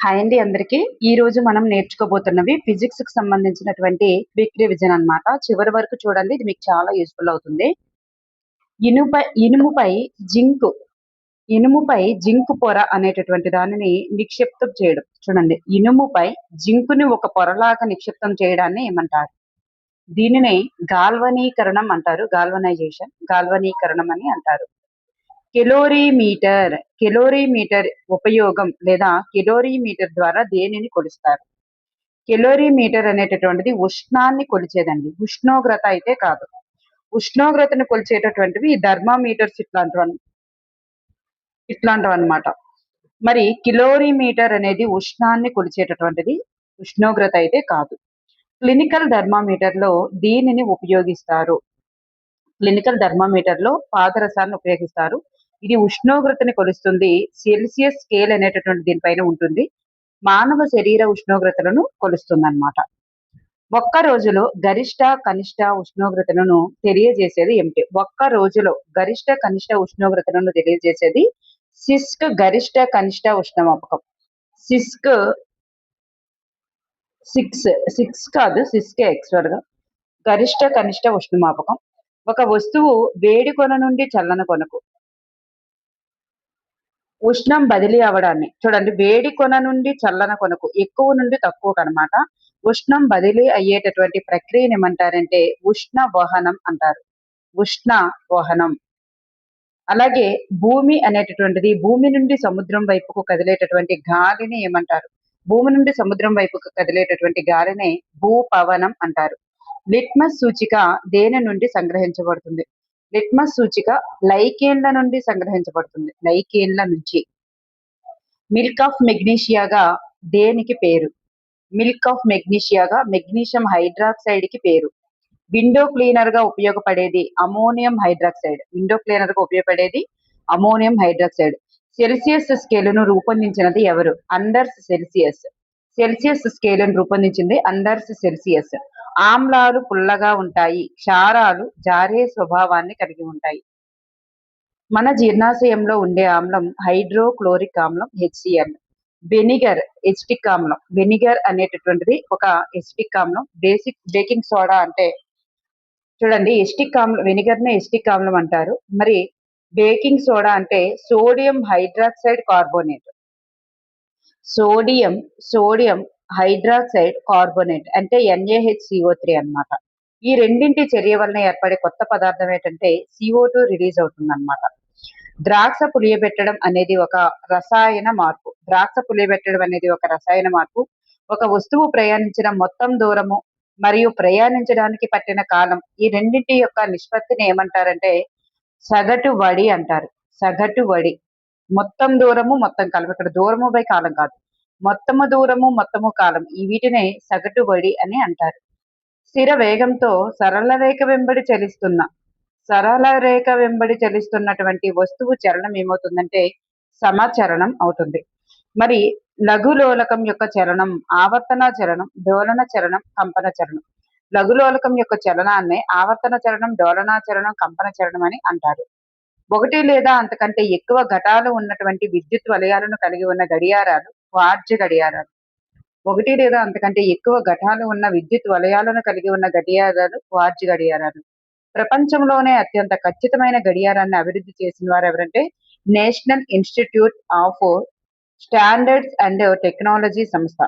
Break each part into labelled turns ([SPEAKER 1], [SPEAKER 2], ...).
[SPEAKER 1] Hi అండి అందరికీ. ఈ రోజు మనం నేర్చుకోబోతున్నవి ఫిజిక్స్ కి సంబంధించినటువంటి క్విక్ రివిజన్ అన్నమాట. చివరి వరకు చూడండి, ఇది మీకు చాలా యూస్ఫుల్ అవుతుంది. ఇనుముపై జింక్ ఇనుముపై జింక్ పొర అనేటటువంటి దానిని నిక్షిప్తం చేయడం. చూడండి, ఇనుముపై జింకుని ఒక పొరలాగా నిక్షిప్తం చేయడాన్ని ఏమంటారు? దీనిని గాల్వనీకరణం అంటారు. గాల్వనీకరణం అని అంటారు. కెలోరీమీటర్ ఉపయోగం లేదా కెలోరీమీటర్ ద్వారా దేనిని కొలుస్తారు? కెలోరీమీటర్ అనేటటువంటిది ఉష్ణాన్ని కొలిచేదండి, ఉష్ణోగ్రత అయితే కాదు. ఉష్ణోగ్రతను కొలిచేటటువంటివి థర్మామీటర్స్ ఇట్లాంటివి అన్నమాట. మరి కిలోరీమీటర్ అనేది ఉష్ణాన్ని కొలిచేటటువంటిది, ఉష్ణోగ్రత అయితే కాదు. క్లినికల్ థర్మామీటర్ లో దీనిని ఉపయోగిస్తారు. క్లినికల్ థర్మామీటర్ లో పాదరసాన్ని ఉపయోగిస్తారు. ఇది ఉష్ణోగ్రతని కొలుస్తుంది. సెల్సియస్ స్కేల్ అనేటటువంటి దీనిపైన ఉంటుంది. మానవ శరీర ఉష్ణోగ్రతలను కొలుస్తుంది అన్నమాట. ఒక్క రోజులో గరిష్ట కనిష్ట ఉష్ణోగ్రతలను తెలియజేసేది ఏమిటి? ఒక్క రోజులో గరిష్ట కనిష్ట ఉష్ణోగ్రతలను తెలియజేసేది సిస్క్ గరిష్ట కనిష్ట ఉష్ణమాపకం. సిస్క్ సిక్స్ కాదు, సిస్క్ యాక్చువల్ గా గరిష్ట కనిష్ట ఉష్ణమాపకం. ఒక వస్తువు వేడి కొన నుండి చల్లన కొనకు ఉష్ణం బదిలీ అవడాన్ని చూడండి. వేడి కొన నుండి చల్లన కొనకు, ఎక్కువ నుండి తక్కువకు అనమాట, ఉష్ణం బదిలీ అయ్యేటటువంటి ప్రక్రియను ఏమంటారంటే ఉష్ణ వహనం అంటారు. ఉష్ణ వహనం. అలాగే భూమి అనేటటువంటిది, భూమి నుండి సముద్రం వైపుకు కదిలేటటువంటి గాలిని ఏమంటారు? భూమి నుండి సముద్రం వైపుకు కదిలేటటువంటి గాలిని భూపవనం అంటారు. లిట్మస్ సూచిక దేని నుండి సంగ్రహించబడుతుంది? లిట్మస్ సూచిక లైకేన్ల నుండి సంగ్రహించబడుతుంది. లైకేన్ల నుంచి. మిల్క్ ఆఫ్ మెగ్నీషియాగా దేనికి పేరు? మిల్క్ ఆఫ్ మెగ్నీషియాగా మెగ్నీషియం హైడ్రాక్సైడ్ కి పేరు. విండో క్లీనర్ గా ఉపయోగపడేది అమోనియం హైడ్రాక్సైడ్. విండో క్లీనర్ గా ఉపయోగపడేది అమోనియం హైడ్రాక్సైడ్. సెల్సియస్ స్కేలును రూపొందించినది ఎవరు? అండర్స్ సెల్సియస్. సెల్సియస్ స్కేలును రూపొందించింది అండర్స్ సెల్సియస్. ఆమ్లాలు పుల్లగా ఉంటాయి, క్షారాలు జారే స్వభావాన్ని కలిగి ఉంటాయి. మన జీర్ణాశయంలో ఉండే ఆమ్లం హైడ్రోక్లోరిక్ ఆమ్లం HCl. వెనిగర్ ఎసిటిక్ ఆమ్లం. వెనిగర్ అనేటటువంటిది ఒక ఎసిటిక్ ఆమ్లం. బేకింగ్ సోడా అంటే చూడండి, ఎసిటిక్ ఆమ్లం, వెనిగర్ నే ఎసిటిక్ ఆమ్లం అంటారు. మరి బేకింగ్ సోడా అంటే sodium hydroxide carbonate. Sodium hydroxide carbonate అంటే NaHCO3 అన్నమాట. ఈ రెండింటి చర్య వలన ఏర్పడే కొత్త పదార్థం ఏంటంటే CO2 రిలీజ్ అవుతుంది అన్నమాట. ద్రాక్ష పులియబెట్టడం అనేది ఒక రసాయన మార్పు. ఒక వస్తువు ప్రయాణించిన మొత్తం దూరము మరియు ప్రయాణించడానికి పట్టిన కాలం, ఈ రెండింటి యొక్క నిష్పత్తిని ఏమంటారంటే సగటు వడి అంటారు. సగటు వడి. మొత్తం దూరము మొత్తం కాలం, ఇక్కడ దూరము బై కాలం కాదు, మొత్తము దూరము మొత్తము కాలం, ఈ వీటినే సగటు వడి అని అంటారు. స్థిర వేగంతో సరళ రేఖ వెంబడి చలిస్తున్నటువంటి వస్తువు చలనం ఏమవుతుందంటే సమచలనం అవుతుంది. మరి లఘులోలకం యొక్క చలనం ఆవర్తన చలనం, డోలన చలనం, కంపన చలనం. లఘులోలకం యొక్క చలనాన్ని ఆవర్తన చలనం, డోలన చలనం, కంపన చలనం అని అంటారు. ఒకటి లేదా అంతకంటే ఎక్కువ ఘటాలు ఉన్నటువంటి విద్యుత్ వలయాలను కలిగి ఉన్న గడియారాలు క్వార్ట్జ్ గడియారాలు. ఒకటి లేదా అంతకంటే ఎక్కువ ఘటాలు ఉన్న విద్యుత్ వలయాలను కలిగి ఉన్న గడియారాలు క్వార్ట్జ్ గడియారాలు. ప్రపంచంలోనే అత్యంత ఖచ్చితమైన గడియారాన్ని అభివృద్ధి చేసిన వారు ఎవరంటే national institute of standards and technology సంస్థ.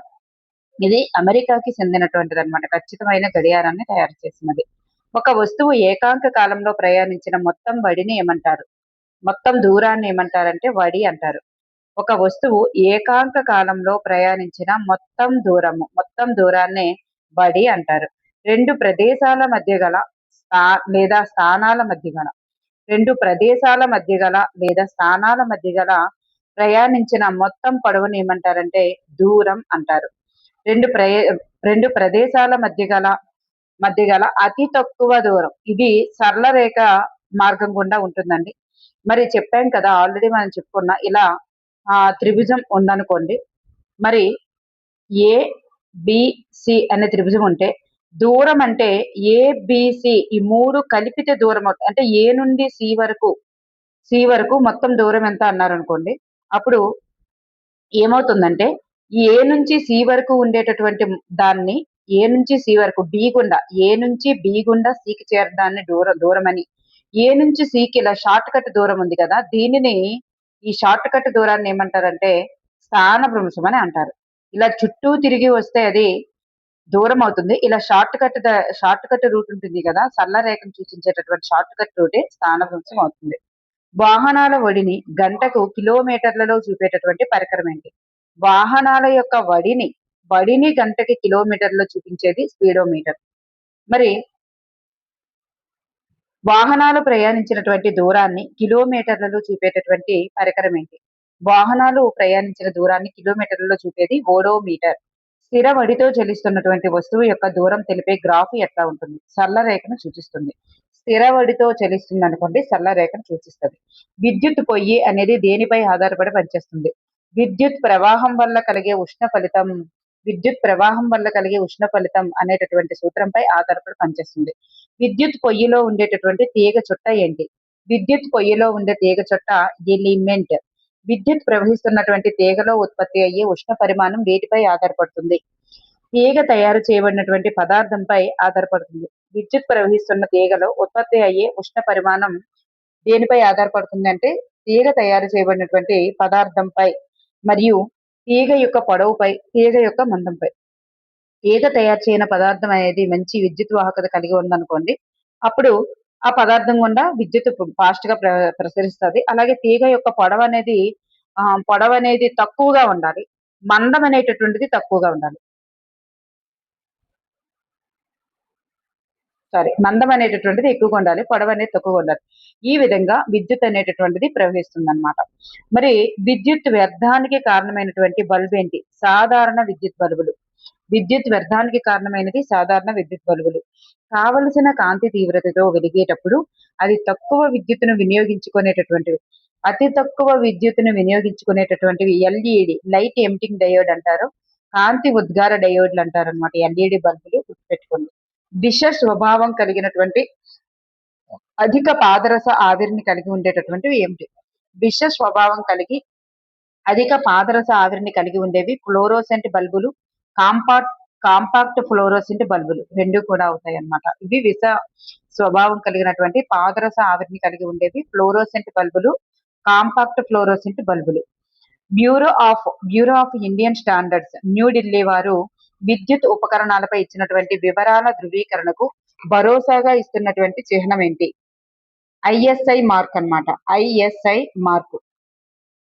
[SPEAKER 1] ఇది అమెరికాకి చెందినటువంటిది అనమాట. ఖచ్చితమైన గడియారాన్ని తయారు చేసినది. ఒక వస్తువు ఏకాంక కాలంలో ప్రయాణించిన మొత్తం వడిని ఏమంటారు? మొత్తం దూరాన్ని ఏమంటారంటే వడి అంటారు. ఒక వస్తువు ఏకాంక కాలంలో ప్రయాణించిన మొత్తం దూరాన్నే వడి అంటారు. రెండు ప్రదేశాల మధ్య గల స్థానాల మధ్య గల ప్రయాణించిన మొత్తం పొడవును ఏమంటారంటే దూరం అంటారు. రెండు ప్రదేశాల మధ్య గల అతి తక్కువ దూరం, ఇది సరళ రేఖ మార్గం గుండా ఉంటుందండి. మరి చెప్పాం కదా, ఆల్రెడీ మనం చెప్పుకున్న ఇలా త్రిభుజం ఉందనుకోండి. మరి ABC అనే త్రిభుజం ఉంటే దూరం అంటే ABC ఈ మూడు కలిపితే దూరం అవుతుంది. అంటే A నుండి C వరకు మొత్తం దూరం ఎంత అన్నారు అనుకోండి. అప్పుడు ఏమవుతుందంటే ఈ ఏ నుంచి సి వరకు ఉండేటటువంటి దాన్ని, ఏ నుంచి సి వరకు బి గుండా, ఏ నుంచి బి గుండా సికి చేరడాన్ని దూరమని, ఏ నుంచి సికి ఇలా షార్ట్ కట్ దూరం ఉంది కదా, దీనిని ఈ షార్ట్ కట్ దూరాన్ని ఏమంటారంటే స్థానభ్రంశం అని అంటారు. ఇలా చుట్టూ తిరిగి వస్తే అది దూరం అవుతుంది. ఇలా షార్ట్ కట్ రూట్ ఉంటుంది కదా, సరళ రేఖను సూచించేటటువంటి షార్ట్ కట్ రూటే స్థానభ్రంశం అవుతుంది. వాహనాల ఒడిని గంటకు కిలోమీటర్లలో చూపేటటువంటి పరికరం ఏంటి? వాహనాల యొక్క వడిని గంటకి కిలోమీటర్లో చూపించేది స్పీడోమీటర్. మరి వాహనాలు ప్రయాణించినటువంటి దూరాన్ని కిలోమీటర్లలో చూపేటటువంటి పరికరం ఏంటి? వాహనాలు ప్రయాణించిన దూరాన్ని కిలోమీటర్లలో చూపేది ఓడోమీటర్. స్థిర వడితో చలిస్తున్నటువంటి వస్తువు యొక్క దూరం తెలిపే గ్రాఫ్ ఎట్లా ఉంటుంది? సరళ రేఖను సూచిస్తుంది. స్థిర వడితో చలిస్తుంది అనుకోండి, సరళ రేఖను సూచిస్తుంది. విద్యుత్ పొయ్యి అనేది దేనిపై ఆధారపడి పనిచేస్తుంది? విద్యుత్ ప్రవాహం వల్ల కలిగే ఉష్ణ ఫలితం అనేటటువంటి సూత్రంపై ఆధారపడి పనిచేస్తుంది. విద్యుత్ పొయ్యిలో ఉండేటటువంటి తీగ చుట్ట ఏంటి? విద్యుత్ పొయ్యిలో ఉండే తీగ చుట్ట ఎలిమెంట్. విద్యుత్ ప్రవహిస్తున్నటువంటి తీగలో ఉత్పత్తి అయ్యే ఉష్ణ పరిమాణం వేటిపై ఆధారపడుతుంది? తీగ తయారు చేయబడినటువంటి పదార్థంపై ఆధారపడుతుంది. విద్యుత్ ప్రవహిస్తున్న తీగలో ఉత్పత్తి అయ్యే ఉష్ణ పరిమాణం దేనిపై ఆధారపడుతుంది అంటే తీగ తయారు చేయబడినటువంటి పదార్థంపై మరియు తీగ యొక్క పొడవుపై, తీగ యొక్క మందంపై. తీగ తయారు చేయని పదార్థం అనేది మంచి విద్యుత్ వాహకత కలిగి ఉందనుకోండి, అప్పుడు ఆ పదార్థం గుండా విద్యుత్ ఫాస్ట్ గా ప్రసరిస్తుంది. అలాగే తీగ యొక్క పొడవు అనేది తక్కువగా ఉండాలి, మందం అనేటటువంటిది తక్కువగా ఉండాలి. మందం అనేటటువంటిది ఎక్కువగా ఉండాలి, పొడవు అనేది తక్కువగా ఉండాలి. ఈ విధంగా విద్యుత్ అనేటటువంటిది ప్రవహిస్తుంది అనమాట. మరి విద్యుత్ వ్యర్థానికి కారణమైనటువంటి బల్బు ఏంటి? సాధారణ విద్యుత్ బల్బులు. విద్యుత్ వ్యర్థానికి కారణమైనది సాధారణ విద్యుత్ బల్బులు. కావలసిన కాంతి తీవ్రతతో వెలిగేటప్పుడు అది తక్కువ విద్యుత్తును వినియోగించుకునేటటువంటివి. అతి తక్కువ విద్యుత్తును వినియోగించుకునేటటువంటివి ఎల్ఈడి, లైట్ ఎమిటింగ్ డయోడ్ అంటారు. కాంతి ఉద్గార డయోడ్లు అంటారు అనమాట. ఎల్ఈడి బల్బులు గుర్తుపెట్టుకోండి. విష స్వభావం కలిగినటువంటి అధిక పాదరస ఆవిరిని కలిగి ఉండేటటువంటివి ఏమిటి? విష స్వభావం కలిగి అధిక పాదరస ఆవిరిని కలిగి ఉండేవి ఫ్లోరోసెంట్ బల్బులు, కాంపాక్ట్ ఫ్లోరోసెంట్ బల్బులు రెండు కూడా అవుతాయి అన్నమాట. ఇవి విష స్వభావం కలిగినటువంటి పాదరస ఆవిరిని కలిగి ఉండేవి ఫ్లోరోసెంట్ బల్బులు, కాంపాక్ట్ ఫ్లోరోసెంట్ బల్బులు. Bureau of Indian standards New Delhi వారు విద్యుత్ ఉపకరణాలపై ఇచ్చినటువంటి వివరాల ధృవీకరణకు భరోసాగా ఇస్తున్నటువంటి చిహ్నం ఏంటి? ఐఎస్ఐ మార్క్ అన్నమాట. ISI mark.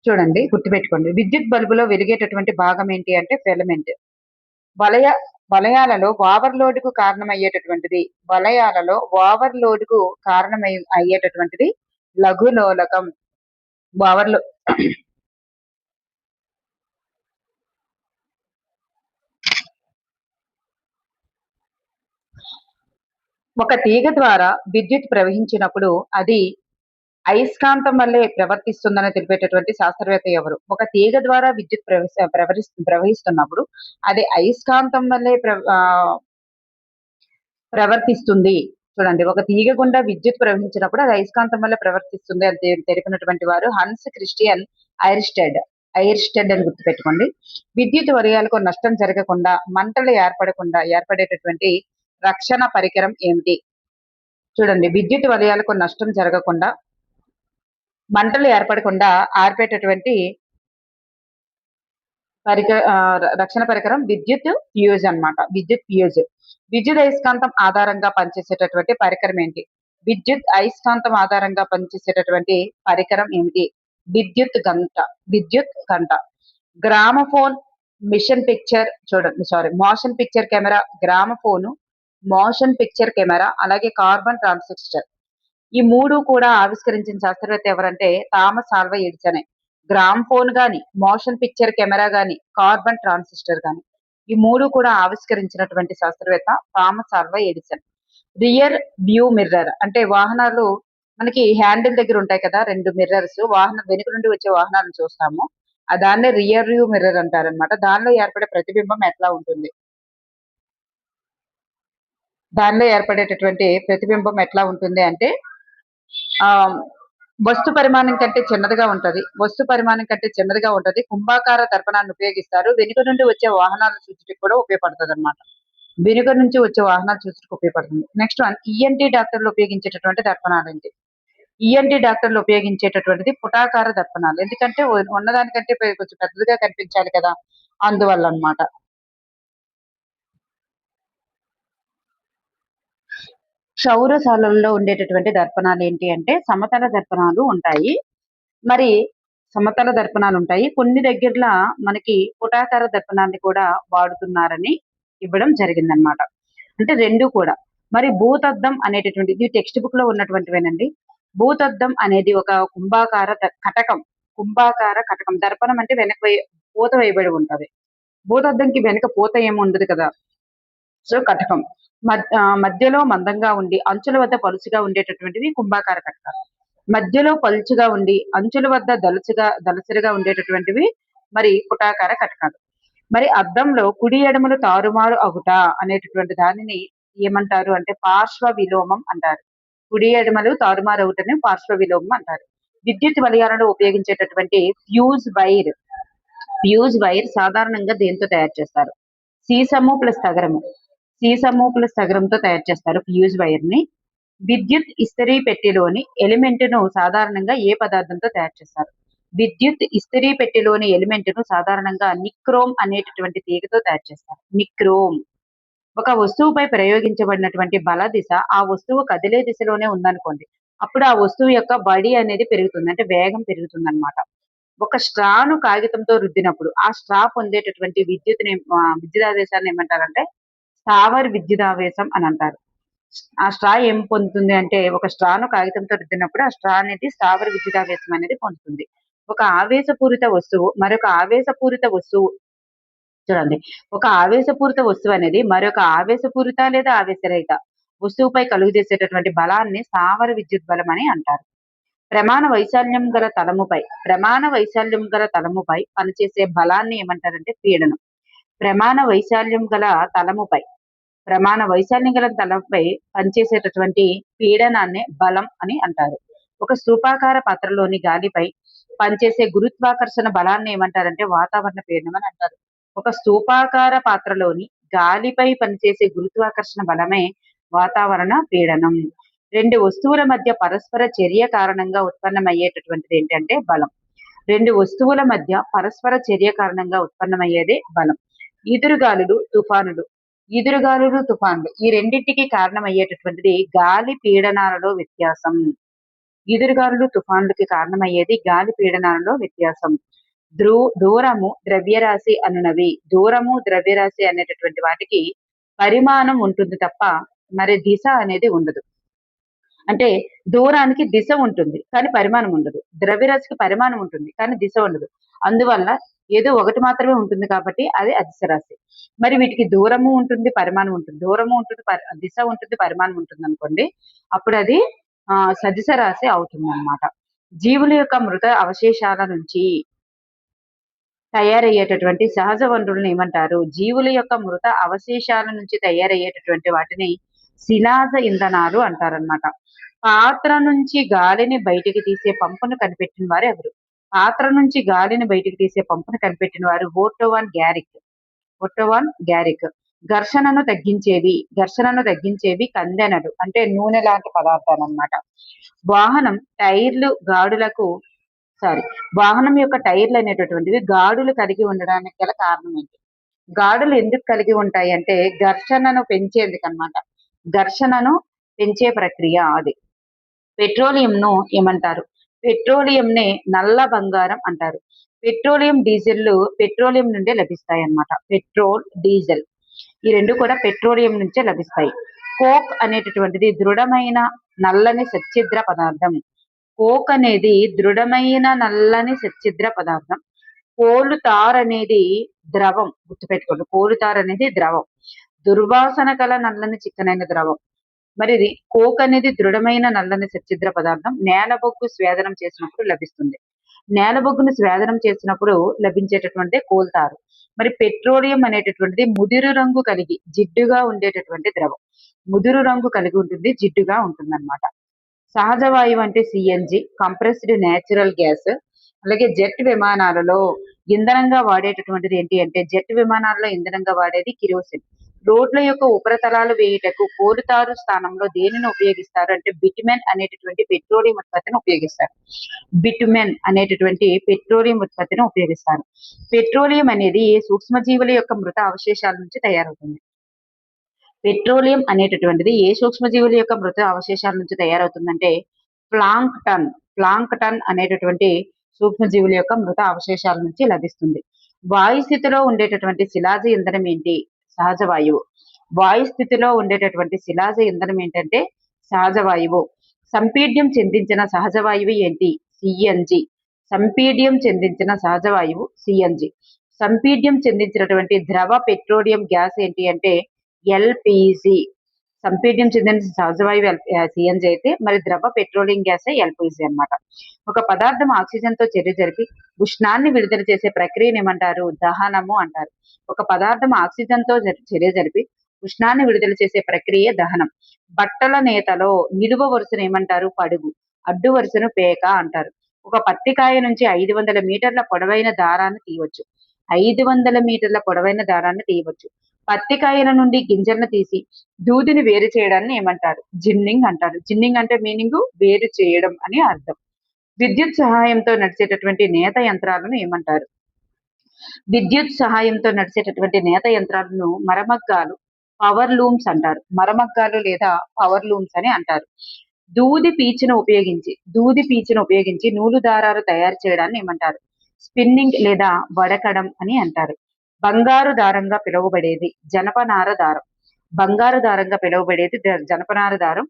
[SPEAKER 1] చూడండి, గుర్తుపెట్టుకోండి. విద్యుత్ బల్బులో వెలిగేటటువంటి భాగం ఏంటి అంటే ఫిలమెంట్. వలయాలలో ఓవర్లోడ్ కు కారణమయ్యేటటువంటిది అయ్యేటటువంటిది లఘులోలకం. ఓవర్లో ఒక తీగ ద్వారా విద్యుత్ ప్రవహించినప్పుడు అది అయస్కాంతం వల్లే ప్రవర్తిస్తుందని తెలిపేటటువంటి శాస్త్రవేత్త ఎవరు? ఒక తీగ ద్వారా విద్యుత్ ప్రవహిస్తున్నప్పుడు అది అయస్కాంతం వల్లే ప్రవర్తిస్తుంది. చూడండి, ఒక తీగ గుండా విద్యుత్ ప్రవహించినప్పుడు అది అయస్కాంతం వల్ల ప్రవర్తిస్తుంది అని తెలిపినటువంటి వారు హన్స్ క్రిస్టియన్ ఐర్స్టెడ్ అని గుర్తుపెట్టుకోండి. విద్యుత్ వలయాలకు నష్టం జరగకుండా, మంటలు ఏర్పడేటటువంటి రక్షణ పరికరం ఏమిటి? చూడండి, విద్యుత్ వలయాలకు నష్టం జరగకుండా, మంటలు ఏర్పడకుండా ఆర్పేటటువంటి రక్షణ పరికరం విద్యుత్ ఫ్యూజ్ అన్నమాట. విద్యుత్ అయస్కాంతం ఆధారంగా పనిచేసేటటువంటి పరికరం ఏంటి? విద్యుత్ అయస్కాంతం ఆధారంగా పనిచేసేటటువంటి పరికరం ఏమిటి? విద్యుత్ గంట. Gramophone, motion picture camera, gramophone, motion picture camera, అలాగే కార్బన్ ట్రాన్సిస్టర్. ఈ మూడు కూడా ఆవిష్కరించిన శాస్త్రవేత్త ఎవరంటే థామస్ ఆల్వా ఎడిసన్. గ్రామ్ఫోన్ గాని, మోషన్ పిక్చర్ కెమెరా గాని, కార్బన్ ట్రాన్సిస్టర్ గాని, ఈ మూడు కూడా ఆవిష్కరించినటువంటి శాస్త్రవేత్త Thomas Alva Edison. Rear view mirror అంటే వాహనాలు మనకి హ్యాండిల్ దగ్గర ఉంటాయి కదా, రెండు మిర్రర్స్. వాహనం వెనుక నుండి వచ్చే వాహనాలను చూస్తాము, దాన్నే రియర్ వ్యూ మిర్రర్ అంటారనమాట. దానిలో ఏర్పడే ప్రతిబింబం ఎట్లా ఉంటుంది? దానిలో ఏర్పడేటటువంటి ప్రతిబింబం ఎట్లా ఉంటుంది అంటే వస్తు పరిమాణం కంటే చిన్నదిగా ఉంటది. కుంభాకార దర్పణాన్ని ఉపయోగిస్తారు. వెనుక నుండి వచ్చే వాహనాలను సూచుటకు కూడా ఉపయోగపడుతుందన్నమాట. వెనుక నుంచి వచ్చే వాహనాలు సూచుటకు ఉపయోగపడుతుంది. నెక్స్ట్ వన్ ఈఎన్‌టీ డాక్టర్లు ఉపయోగించేటటువంటి దర్పణాలేంటి? ఈఎన్‌టీ డాక్టర్లు ఉపయోగించేటటువంటిది పుటాకార దర్పణాలు. ఎందుకంటే ఉన్నదానికంటే కొంచెం పెద్దదిగా కనిపించాలి కదా! అందువల్ల అన్నమాట. క్షౌరశాలల్లో ఉండేటటువంటి దర్పణాలు ఏంటి అంటే సమతల దర్పణాలు ఉంటాయి. మరి సమతల దర్పణాలు ఉంటాయి. కొన్ని దగ్గరల మనకి పుటాకార దర్పణాన్ని కూడా వాడుతున్నారని ఇవ్వడం జరిగిందనమాట. అంటే 2 కూడా. మరి భూతద్దం అనేటటువంటిది ఇది టెక్స్ట్ బుక్ లో ఉన్నటువంటివేనండి. భూతద్దం అనేది ఒక కటకం. కుంభాకార కటకం. దర్పణం అంటే వెనక పూత వేయబడి ఉంటది. భూతద్దంకి వెనక పూత ఏమి ఉండదు కదా! సో కటకం. మధ్యలో మందంగా ఉండి అంచుల వద్ద పలుచగా ఉండేటటువంటివి కుంభాకార కటకాలు. మధ్యలో పలుచగా ఉండి అంచుల వద్ద దళసరిగా ఉండేటటువంటివి మరి పుటాకార కటకాలు. మరి అద్దంలో కుడి ఎడమలు తారుమారు అగుట అనేటటువంటి దానిని ఏమంటారు అంటే పార్శ్వ విలోమం అంటారు. కుడి ఎడమలు తారుమారు అవుటని పార్శ్వ విలోమం అంటారు. విద్యుత్ వలయాలలో ఉపయోగించేటటువంటి ఫ్యూజ్ వైర్ సాధారణంగా దేంతో తయారు చేస్తారు? సీసము ప్లస్ తగరంతో తయారు చేస్తారు ఫ్యూజ్ వైర్ ని. విద్యుత్ ఇస్త్రీ పెట్టెలోని ఎలిమెంట్ ను సాధారణంగా ఏ పదార్థంతో తయారు చేస్తారు? విద్యుత్ ఇస్త్రీ పెట్టెలోని ఎలిమెంట్ ను సాధారణంగా నిక్రోమ్ అనేటటువంటి తీగతో తయారు చేస్తారు. నిక్రోమ్. ఒక వస్తువుపై ప్రయోగించబడినటువంటి బల దిశ ఆ వస్తువు కదిలే దిశలోనే ఉందనుకోండి, అప్పుడు ఆ వస్తువు యొక్క బడి అనేది పెరుగుతుంది, అంటే వేగం పెరుగుతుంది అనమాట. ఒక స్ట్రాను కాగితంతో రుద్దినప్పుడు ఆ స్ట్రా పొందేటటువంటి విద్యుదావేశాన్ని ఏమంటారంటే స్థావర విద్యుదావేశం అని అంటారు. ఆ స్ట్రా ఏం పొందుతుంది అంటే ఒక స్ట్రాను కాగితంతో రుద్దినప్పుడు ఆ స్ట్రా అనేది స్థావర విద్యుదావేశం అనేది పొందుతుంది. ఒక ఆవేశపూరిత వస్తువు మరొక ఆవేశపూరిత వస్తువు చూడండి. ఒక ఆవేశపూరిత వస్తువు అనేది మరొక ఆవేశపూరిత లేదా ఆవేశరహిత వస్తువుపై కలుగజేసేటటువంటి బలాన్ని స్థావర విద్యుత్ బలం అని అంటారు. ప్రమాణ వైశాల్యం గల తలముపై పనిచేసే బలాన్ని ఏమంటారంటే పీడనం. ప్రమాణ వైశాల్యం గల తలముపై పనిచేసేటటువంటి పీడనాన్ని బలం అని అంటారు. ఒక స్థూపాకార పాత్రలోని గాలిపై పనిచేసే గురుత్వాకర్షణ బలాన్ని ఏమంటారంటే వాతావరణ పీడనం అని అంటారు. ఒక స్థూపాకార పాత్రలోని గాలిపై పనిచేసే గురుత్వాకర్షణ బలమే వాతావరణ పీడనం. 2 వస్తువుల మధ్య పరస్పర చర్య కారణంగా ఉత్పన్నమయ్యేటటువంటిది ఏంటంటే బలం. 2 వస్తువుల మధ్య పరస్పర చర్య కారణంగా ఉత్పన్నమయ్యేదే బలం. ఈదురుగాలులు తుఫానులు ఈ రెండింటికి కారణమయ్యేటటువంటిది గాలి పీడనాలలో వ్యత్యాసం. ఈదురుగాలులు తుఫానులకి కారణమయ్యేది గాలి పీడనాలలో వ్యత్యాసం. దూరము ద్రవ్యరాశి అనేటటువంటి వాటికి పరిమాణం ఉంటుంది తప్ప మరి దిశ అనేది ఉండదు. అంటే దూరానికి దిశ ఉంటుంది కానీ పరిమాణం ఉండదు. ద్రవ్యరాశికి పరిమాణం ఉంటుంది కానీ దిశ ఉండదు. అందువల్ల ఏదో ఒకటి మాత్రమే ఉంటుంది కాబట్టి అది అదిశ రాశి. మరి వీటికి దూరము ఉంటుంది, పరిమాణం ఉంటుంది. దిశ ఉంటుంది, పరిమాణం ఉంటుంది అనుకోండి, అప్పుడు అది సదిశ రాశి అవుతుంది అన్నమాట. జీవుల యొక్క మృత అవశేషాల నుంచి తయారయ్యేటటువంటి సహజ వనరులను ఏమంటారు? జీవుల యొక్క మృత అవశేషాల నుంచి తయారయ్యేటటువంటి వాటిని శిలాజ ఇంధనాలు అంటారనమాట. పాత్ర నుంచి గాలిని బయటికి తీసే పంపును కనిపెట్టిన వారు ఎవరు? ఓట్టో వాన్ గ్యారిక్. ఘర్షణను తగ్గించేవి కందెనలు, అంటే నూనె లాంటి పదార్థాలు అన్నమాట. వాహనం యొక్క టైర్లు అనేటటువంటివి గాడులు కలిగి ఉండడానికి గల కారణం ఏంటి? గాడులు ఎందుకు కలిగి ఉంటాయి అంటే ఘర్షణను పెంచేందుకు అన్నమాట. ఘర్షణను పెంచే ప్రక్రియ అది. పెట్రోలియంను ఏమంటారు? పెట్రోలియంనే నల్ల బంగారం అంటారు. పెట్రోలియం డీజిల్లు పెట్రోలియం నుండే లభిస్తాయి అన్నమాట. పెట్రోల్, డీజిల్ ఈ రెండు కూడా పెట్రోలియం నుంచే లభిస్తాయి. కోక్ అనేటటువంటిది దృఢమైన నల్లని సచ్ఛిద్ర పదార్థం. కోలు తార్ అనేది ద్రవం. గుర్తుపెట్టుకోండి, కోలు తార్ అనేది ద్రవం. దుర్వాసన గల నల్లని చిక్కనైన ద్రవం. మరి ఇది కోక్ అనేది దృఢమైన నల్లని సచ్ఛిద్ర పదార్థం. నేలబొగ్గు స్వేదనం చేసినప్పుడు లభిస్తుంది. నేలబొగ్గును స్వేదనం చేసినప్పుడు లభించేటటువంటి కోల్తారు. మరి పెట్రోలియం అనేటటువంటిది ముదురు రంగు కలిగి జిడ్డుగా ఉండేటటువంటి ద్రవం. ముదురు రంగు కలిగి ఉంటుంది, జిడ్డుగా ఉంటుంది అన్నమాట. సహజ వాయువు అంటే సిఎన్జి, కంప్రెస్డ్ నేచురల్ గ్యాస్. అలాగే జెట్ విమానాలలో ఇంధనంగా వాడేటటువంటిది ఏంటి అంటే, జెట్ విమానాల్లో ఇంధనంగా వాడేది కిరోసిన్. రోడ్ల యొక్క ఉపరితలాలు వేయుటకు కోలుతారు స్థానంలో దేనిని ఉపయోగిస్తారు అంటే, బిటుమెన్ అనేటటువంటి పెట్రోలియం ఉత్పత్తిని ఉపయోగిస్తారు. బిటుమెన్ అనేటటువంటి పెట్రోలియం ఉత్పత్తిని ఉపయోగిస్తారు. పెట్రోలియం అనేది సూక్ష్మజీవుల యొక్క మృత అవశేషాల నుంచి తయారవుతుంది. పెట్రోలియం అనేటటువంటిది ఏ సూక్ష్మజీవుల యొక్క మృత అవశేషాల నుంచి తయారవుతుందంటే, ప్లాంక్టన్ ప్లాంక్టన్ అనేటటువంటి సూక్ష్మజీవుల యొక్క మృత అవశేషాల నుంచి లభిస్తుంది. వాయు స్థితిలో ఉండేటటువంటి శిలాజ ఇంధనం ఏంటి? సహజ వాయువు. వాయు స్థితిలో ఉండేటటువంటి శిలాజ ఇంధనం ఏంటంటే సహజ వాయువు. సంపీడ్యం చెందించిన సహజ వాయువు ఏంటి? సిఎన్జి. సంపీడ్యం చెందించిన సహజ వాయువు సిఎన్జి. సంపీడ్యం చెందించినటువంటి ద్రవ పెట్రోలియం గ్యాస్ ఏంటి అంటే ఎల్పిజి. సంపీడ్యం చెందిన సహజవాయువు సిఎన్జి అయితే, మరి ద్రవ పెట్రోలియం గ్యాస్ ఎల్పిజి అన్నమాట. ఒక పదార్థం ఆక్సిజన్ తో చర్య జరిపి ఉష్ణాన్ని విడుదల చేసే ప్రక్రియను ఏమంటారు? దహనము అంటారు. ఒక పదార్థం ఆక్సిజన్ తో చర్య జరిపి ఉష్ణాన్ని విడుదల చేసే ప్రక్రియ దహనం. బట్టల నేతలో నిలువ వరుసను ఏమంటారు? పడుగు. అడ్డు వరుసను పేక అంటారు. ఒక పత్తికాయ నుంచి 500 మీటర్ల పొడవైన దారాన్ని తీయవచ్చు. 500 మీటర్ల పొడవైన దారాన్ని తీయవచ్చు. పత్తికాయల నుండి గింజలను తీసి దూదిని వేరు చేయడాన్ని ఏమంటారు? జిన్నింగ్ అంటారు. జిన్నింగ్ అంటే మీనింగ్ వేరు చేయడం అని అర్థం. విద్యుత్ సహాయంతో నడిచేటటువంటి నేత యంత్రాలను ఏమంటారు? విద్యుత్ సహాయంతో నడిచేటటువంటి నేత యంత్రాలను మరమగ్గాలు, పవర్ లూమ్స్ అంటారు. మరమగ్గాలు లేదా పవర్ లూమ్స్ అని అంటారు. దూది పీచును ఉపయోగించి నూలు దారాలు తయారు చేయడాన్ని ఏమంటారు? స్పిన్నింగ్ లేదా వడకడం అని అంటారు. బంగారు దారంగా పిలువబడేది జనపనార దారం. బంగారు దారంగా పిలువబడేది జనపనార దారం.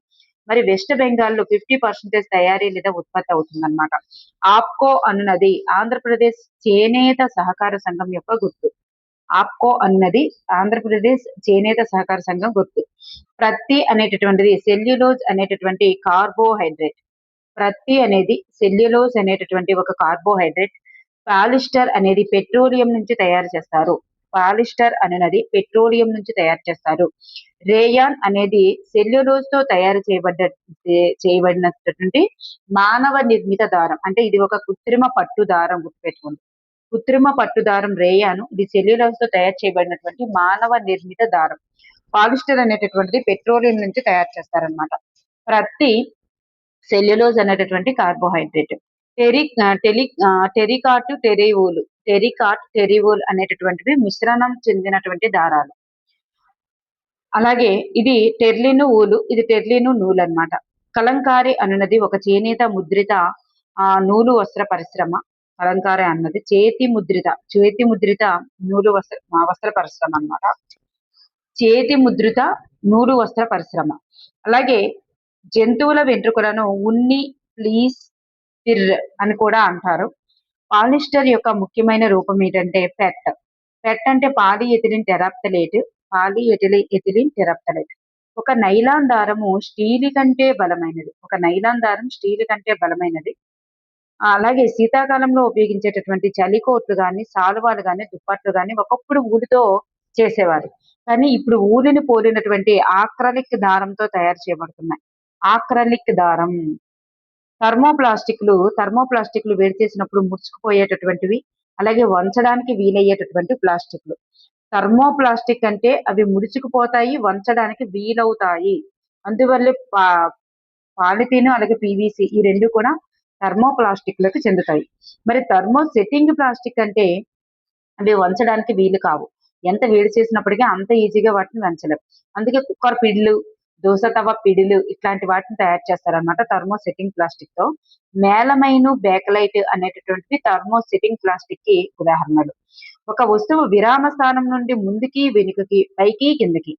[SPEAKER 1] మరి వెస్ట్ బెంగాల్లో 50% తయారీ లేదా ఉత్పత్తి అవుతుందన్నమాట. ఆప్కో అనున్నది ఆంధ్రప్రదేశ్ చేనేత సహకార సంఘం యొక్క గుర్తు. ఆప్కో అన్నది ఆంధ్రప్రదేశ్ చేనేత సహకార సంఘం గుర్తు. ప్రత్తి అనేటటువంటిది సెల్యులోజ్ అనేటటువంటి కార్బోహైడ్రేట్. ప్రత్తి అనేది సెల్యులోజ్ అనేటటువంటి ఒక కార్బోహైడ్రేట్. పాలిస్టర్ అనేది పెట్రోలియం నుంచి తయారు చేస్తారు. పాలిస్టర్ అనేది పెట్రోలియం నుంచి తయారు చేస్తారు. రేయాన్ అనేది సెల్యులోజ్ తో తయారు చేయబడినటువంటి మానవ నిర్మిత దారం. అంటే ఇది ఒక కృత్రిమ పట్టు దారం, గుర్తుపెట్టుకోండి. కృత్రిమ పట్టు దారం రేయాను. ఇది సెల్యులోజ్ తో తయారు చేయబడినటువంటి మానవ నిర్మిత దారం. పాలిస్టర్ అనేటటువంటిది పెట్రోలియం నుంచి తయారు చేస్తారనమాట. ప్రతి సెల్యులోజ్ అనేటటువంటి కార్బోహైడ్రేట్. టెరికాట్ టెరివోల్ అనేటటువంటివి మిశ్రణం చెందినటువంటి దారాలు. అలాగే ఇది టెర్లిను ఊలు, ఇది టెర్లిను నూలు అన్నమాట. కలంకారీ అనున్నది ఒక చేనేత ముద్రిత నూలు వస్త్ర పరిశ్రమ. కలంకారీ అన్నది చేతి ముద్రిత నూలు వస్త్ర పరిశ్రమ అన్నమాట. చేతి ముద్రిత నూలు వస్త్ర పరిశ్రమ. అలాగే జంతువుల వెంట్రుకలను ఉన్ని, ఫ్లీస్, ఫిర్ అని కూడా అంటారు. పాలిస్టర్ యొక్క ముఖ్యమైన రూపం ఏంటంటే పెట్. పెట్ అంటే పాలిఎథిలిన్ టెరాప్తలేట్. ఒక నైలాన్ దారము స్టీల్ కంటే బలమైనది. అలాగే శీతాకాలంలో ఉపయోగించేటటువంటి చలికోట్లు గాని, సాలువాలు గాని, దుప్పట్లు గాని ఒకప్పుడు ఊలుతో చేసేవారు. కానీ ఇప్పుడు ఊలిని పోలినటువంటి ఆక్రలిక్ దారంతో తయారు చేయబడుతున్నాయి. ఆక్రలిక్ దారం. థర్మోప్లాస్టిక్లు వేడి చేసినప్పుడు ముడుచుకుపోయేటటువంటివి, అలాగే వంచడానికి వీలయ్యేటటువంటి ప్లాస్టిక్లు. థర్మోప్లాస్టిక్ అంటే అవి ముడుచుకుపోతాయి, వంచడానికి వీలవుతాయి. అందువల్లే పాలిథీన్ అలాగే పీవీసీ ఈ రెండు కూడా థర్మోప్లాస్టిక్లకు చెందుతాయి. మరి థర్మోసెట్టింగ్ ప్లాస్టిక్ అంటే అవి వంచడానికి వీలు కావు. ఎంత వేడి చేసినప్పటికీ అంత ఈజీగా వాటిని వంచలేం. అందుకే కుక్కర్ పిడిలు, దోస తవ పిడిలు ఇట్లాంటి వాటిని తయారు చేస్తారనమాట థర్మోసెట్టింగ్ ప్లాస్టిక్ తో. మేలమైన్, బేకలైట్ అనేటటువంటివి థర్మోసెట్టింగ్ ప్లాస్టిక్ కి ఉదాహరణలు. ఒక వస్తువు విరామ స్థానం నుండి ముందుకి వెనుకకి, పైకి కిందకి,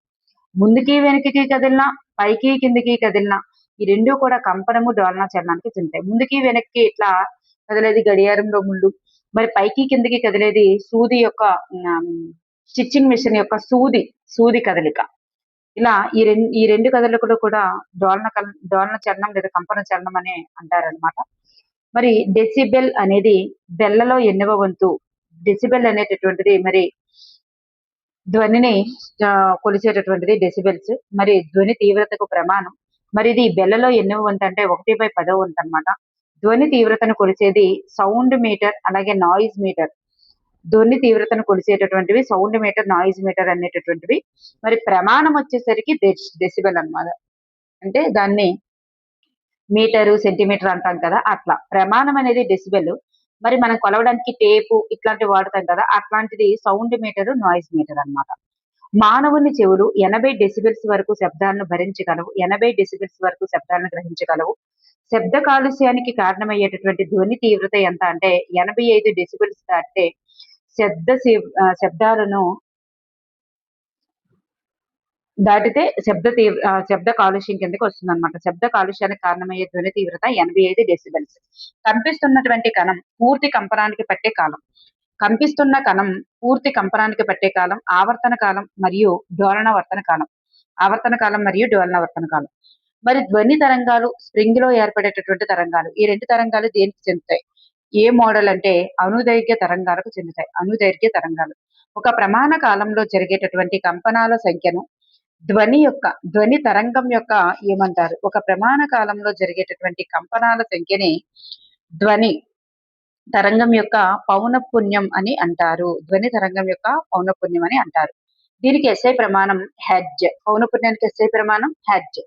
[SPEAKER 1] ముందుకి వెనుకకి కదిలినా, పైకి కిందకి కదిలినా ఈ రెండు కూడా కంపనము, డోలన చలనానికి చెందుతాయి. ముందుకి వెనక్కి ఇట్లా కదిలేది గడియారంలో ముళ్ళు, మరి పైకి కిందకి కదిలేది సూది యొక్క స్టిచ్చింగ్ మిషన్ యొక్క సూది కదలిక. ఇలా ఈ రెండు కదలికలు కూడా డోలన చలనం లేదా కంపన చలనం అని అంటారనమాట. మరి డెసిబెల్ అనేది బెల్లలో ఎన్నవ వంతు. డెసిబెల్ అనేటటువంటిది మరి ధ్వనిని కొలిచేటటువంటిది డెసిబెల్స్. మరి ధ్వని తీవ్రతకు ప్రమాణం. మరి ఇది బెల్లలో ఎన్నో వంతు అంటే 1/10వ వంతు అనమాట. ధ్వని తీవ్రతను కొలిచేది సౌండ్ మీటర్, అలాగే నాయిస్ మీటర్. ధ్వని తీవ్రతను కొలిచేటటువంటివి సౌండ్ మీటర్, నాయిస్ మీటర్ అనేటటువంటివి. మరి ప్రమాణం వచ్చేసరికి డెసిబెల్ అన్నమాట. అంటే దాన్ని మీటరు, సెంటీమీటర్ అంటాం కదా అట్లా. ప్రమాణం అనేది డెసిబెల్. మరి మనం కొలవడానికి టేపు ఇట్లాంటివి వాడతాం కదా అట్లాంటిది సౌండ్ మీటరు, నాయిస్ మీటర్ అన్నమాట. మానవుని చెవులు 80 డెసిబెల్స్ వరకు శబ్దాలను భరించగలవు. 80 డెసిబెల్స్ వరకు శబ్దాలను గ్రహించగలవు. శబ్ద కాలుష్యానికి కారణమయ్యేటటువంటి ధ్వని తీవ్రత ఎంత అంటే 85 డెసిబెల్స్ దాటితే శబ్దాలను దాటితే శబ్ద కాలుష్యం కిందకి వస్తుందన్నమాట. శబ్ద కాలుష్యానికి కారణమయ్యే ధ్వని తీవ్రత 85 డెసిబెల్స్. కంపిస్తున్నటువంటి కణం పూర్తి కంపనానికి పట్టే కాలం. కంపిస్తున్న కణం పూర్తి కంపనానికి పట్టే కాలం, ఆవర్తన కాలం మరియు డోలనవర్తన కాలం. ఆవర్తన కాలం మరియు డోలనవర్తన కాలం. మరి ధ్వని తరంగాలు స్ప్రింగ్ లో ఏర్పడేటటువంటి తరంగాలు. ఈ రెండు తరంగాలు దేనికి చెందుతాయి? ఏ మోడల్ అంటే అణుదైర్ఘ్య తరంగాలకు చెందుతాయి. అణుదైర్ఘ్య తరంగాలు ఒక ప్రమాణ కాలంలో జరిగేటటువంటి కంపనాల సంఖ్యను ధ్వని తరంగం యొక్క ఏమంటారు? ఒక ప్రమాణ కాలంలో జరిగేటటువంటి కంపనాల సంఖ్యని ధ్వని తరంగం యొక్క పౌనఃపున్యం అని అంటారు. ధ్వని తరంగం యొక్క పౌనఃపున్యం అని అంటారు. దీనికి ఎస్ఐ ప్రమాణం హెడ్జ్. పౌనఃపున్యానికి ఎస్ఐ ప్రమాణం హెడ్జ్.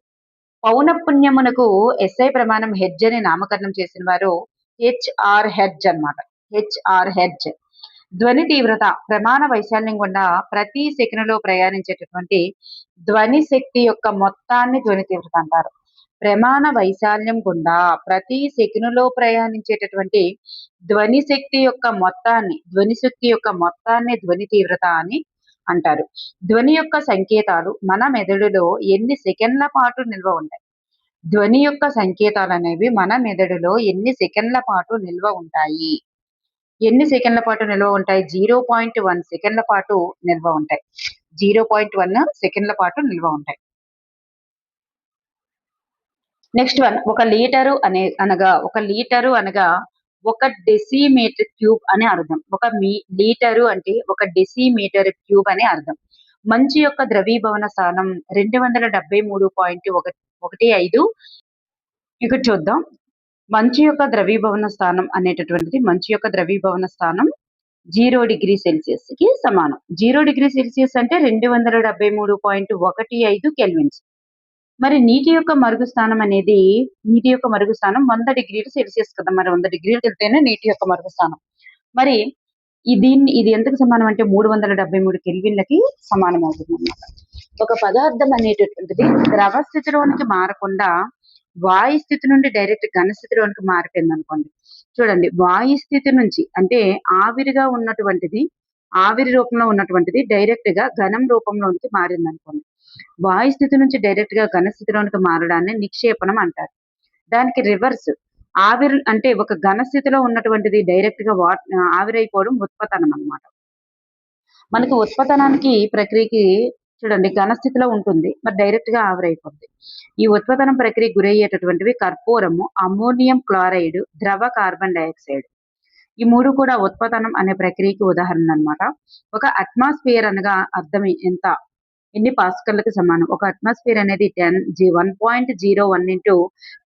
[SPEAKER 1] పౌనఃపున్యమునకు ఎస్ఐ ప్రమాణం హెడ్జ్ అని నామకరణం చేసిన వారు హెచ్ఆర్ హెడ్జ్ అన్నమాట. HR hedge. ధ్వని తీవ్రత ప్రమాణ వైశాల్యం గుండా ప్రతి సెకనులో ప్రయాణించేటటువంటి ధ్వని శక్తి యొక్క మొత్తాన్ని ధ్వని తీవ్రత అంటారు. ప్రమాణ వైశాల్యం గుండా ప్రతి సెకనులో ప్రయాణించేటటువంటి ధ్వని శక్తి యొక్క మొత్తాన్ని ధ్వని తీవ్రత అని అంటారు. ధ్వని యొక్క సంకేతాలు మన మెదడులో ఎన్ని సెకండ్ల పాటు నిల్వ ఉంటాయి? ధ్వని యొక్క సంకేతాలు అనేవి మన మెదడులో ఎన్ని సెకండ్ల పాటు నిల్వ ఉంటాయి? ఎన్ని సెకండ్ల పాటు నిల్వ ఉంటాయి? 0.1 సెకండ్ల పాటు నిల్వ ఉంటాయి. 0.1 సెకండ్ల పాటు నిల్వ ఉంటాయి. నెక్స్ట్ వన్, ఒక లీటరు అనగా 1 డెసిమీటర్ క్యూబ్ అని అర్థం. లీటరు అంటే 1 డెసిమీటర్ క్యూబ్ అని అర్థం. మంచు యొక్క ద్రవీభవన స్థానం 273.15. ఇక్కడ చూద్దాం. మంచు యొక్క ద్రవీభవన స్థానం అనేటటువంటిది 0 డిగ్రీ సెల్సియస్ కి సమానం. 0 డిగ్రీ సెల్సియస్ అంటే 273.15 కెల్విన్స్. మరి నీటి యొక్క మరుగు స్థానం 100 డిగ్రీల సెల్సియస్ కదా. మరి 100 డిగ్రీలకు వెళ్తేనే నీటి యొక్క మరుగు స్థానం. మరి ఇది ఎంతకు సమానం అంటే 373 కెల్విన్లకి సమానం అవుతుంది అన్నమాట. ఒక పదార్థం అనేటటువంటిది ద్రవ స్థితిలోనికి మారకుండా వాయు స్థితి నుండి డైరెక్ట్ ఘన స్థితిలోనికి మారిపోయింది అనుకోండి. చూడండి, వాయు స్థితి నుంచి అంటే ఆవిరి రూపంలో ఉన్నటువంటిది డైరెక్ట్ గా ఘనం రూపంలోనికి మారింది అనుకోండి. వాయు స్థితి నుంచి డైరెక్ట్ గా ఘన స్థితిలోనికి మారడాన్ని నిక్షేపణం అంటారు. దానికి రివర్స్ ఆవిరి అంటే ఒక ఘన స్థితిలో ఉన్నటువంటిది డైరెక్ట్ గా ఆవిరైపోవడం ఉత్పతనం అన్నమాట. మనకి ఉత్పతనానికి ప్రక్రియకి చూడండి, ఘన స్థితిలో ఉంటుంది, మరి డైరెక్ట్ గా ఆవిరైపోతుంది. ఈ ఉత్పతనం ప్రక్రియ గురయ్యేటటువంటివి కర్పూరము, అమ్మోనియం క్లోరైడ్, ద్రవ కార్బన్ డైఆక్సైడ్. ఈ మూడు కూడా ఉత్పతనం అనే ప్రక్రియకి ఉదాహరణ అన్నమాట. ఒక అట్మాస్ఫియర్ అనగా అర్థం ఎన్ని పాస్కల్కి సమానం? ఒక అట్మాస్ఫియర్ అనేది 1.01 ఇంటూ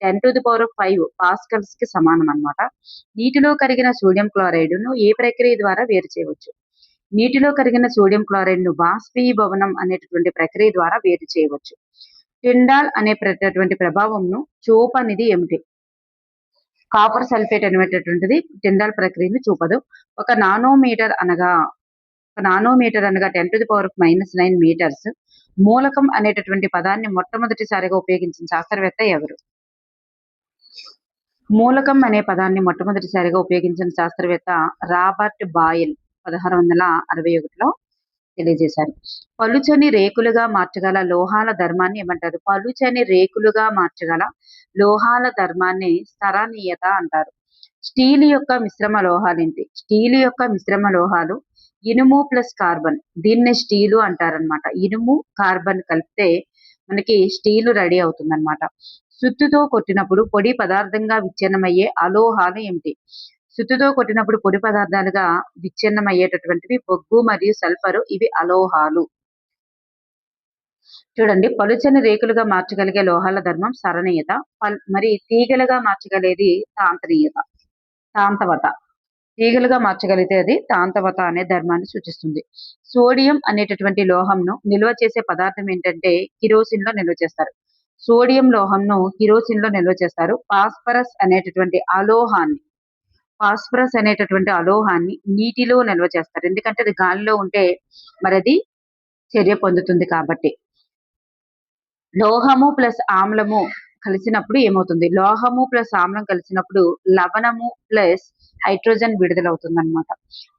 [SPEAKER 1] 10⁵ పాస్కల్స్ కి సమానం అన్నమాట. నీటిలో కరిగిన సోడియం క్లోరైడ్ ను ఏ ప్రక్రియ ద్వారా వేరు చేయవచ్చు? నీటిలో కరిగిన సోడియం క్లోరైడ్ ను బాష్పీభవనం అనేటటువంటి ప్రక్రియ ద్వారా వేరు చేయవచ్చు. టిండాల్ అనేటటువంటి ప్రభావంను చూపనిది ఏమిటి? కాపర్ సల్ఫేట్ అనేటటువంటిది టిండాల్ ప్రక్రియను చూపదు. ఒక నానోమీటర్ అనగా 10⁻⁹ మీటర్స్. మూలకం అనేటటువంటి పదాన్ని మొట్టమొదటిసారిగా ఉపయోగించిన శాస్త్రవేత్త ఎవరు? మూలకం అనే పదాన్ని మొట్టమొదటిసారిగా ఉపయోగించిన శాస్త్రవేత్త రాబర్ట్ బాయిల్ 1661లో తెలియజేశారు. పలుచని రేకులుగా మార్చగల లోహాల ధర్మాన్ని ఏమంటారు? పలుచని రేకులుగా మార్చగల లోహాల ధర్మాన్ని స్థరణీయత అంటారు. స్టీల్ యొక్క మిశ్రమ లోహాలు ఏంటి? స్టీల్ యొక్క మిశ్రమ లోహాలు ఇనుము ప్లస్ కార్బన్, దీన్నే స్టీలు అంటారనమాట. ఇనుము కార్బన్ కలిపితే మనకి స్టీలు రెడీ అవుతుంది అనమాట. సుత్తుతో కొట్టినప్పుడు పొడి పదార్థంగా విచ్ఛిన్నమయ్యే అలోహాలు ఏమిటి? సుత్తుతో కొట్టినప్పుడు పొడి పదార్థాలుగా విచ్ఛిన్నమయ్యేటటువంటివి బొగ్గు మరియు సల్ఫరు, ఇవి అలోహాలు. చూడండి, పలుచని రేకులుగా మార్చగలిగే లోహాల ధర్మం సరణీయత. మరి తీగలుగా మార్చగలిగేది తాంత్రీయత, తాంతవత. తీగలుగా మార్చగలిగితే అది తాంతవత అనే ధర్మాన్ని సూచిస్తుంది. సోడియం అనేటటువంటి లోహంను నిల్వ చేసే పదార్థం ఏంటంటే కిరోసిన్ లో నిల్వ చేస్తారు. సోడియం లోహంను కిరోసిన్ లో నిల్వ చేస్తారు. ఫాస్ఫరస్ అనేటటువంటి అలోహాన్ని నీటిలో నిల్వ చేస్తారు. ఎందుకంటే అది గాలిలో ఉంటే మరి అది చర్య పొందుతుంది కాబట్టి. లోహము ప్లస్ ఆమ్లము కలిసినప్పుడు ఏమవుతుంది? లోహము ప్లస్ ఆమ్లం కలిసినప్పుడు లవణము ప్లస్ హైడ్రోజన్ విడుదలవుతుంది అనమాట.